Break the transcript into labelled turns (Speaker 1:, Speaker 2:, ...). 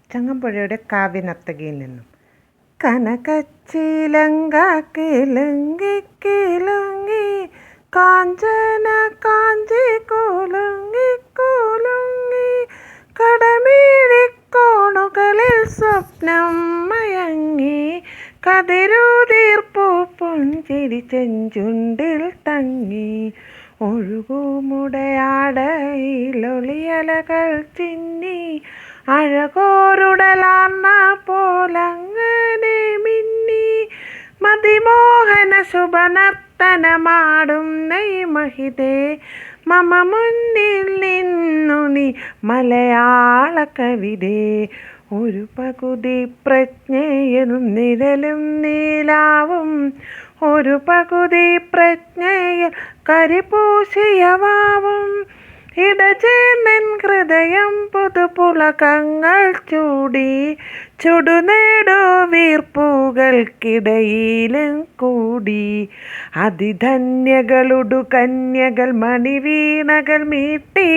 Speaker 1: ചങ്ങമ്പുഴയുടെ കാവ്യനർത്തകിയിൽ നിന്നും. കനകച്ചിലങ്ക കിലുങ്ങി കിലുങ്ങി കാഞ്ചന കാഞ്ചി കുലുങ്ങി കുലുങ്ങി കടമീഴിക്കോണുകളിൽ സ്വപ്നം മയങ്ങി കതിരുതീർപ്പു പുഞ്ചിരി ചെഞ്ചുണ്ടിൽ തങ്ങി ഒഴുകുമുടയാടയിലൊളിയലകൾ ചിന്നി അഴകോരുടലാർന്ന പോലങ്ങനെ മിന്നി മതിമോഹന ശുഭനർത്തനമാടും നെയ്മഹിതേ മമ മുന്നിൽ നിന്നു നീ മലയാള കവിതേ. ഒരു പകുതി പ്രജ്ഞയിൽ നിഴലും നീലാവും ഒരു പകുതി പ്രജ്ഞയിൽ കരിപൂശിയവാവും ഇടചേർന്നൻ ഹൃദയം പുതുപുളകങ്ങൾ ചൂടി ചുടുനേടു വീർപ്പുകൾക്കിടയിലും കൂടി അതിധന്യകളുടു കന്യകൾ മണിവീണകൾ മീട്ടി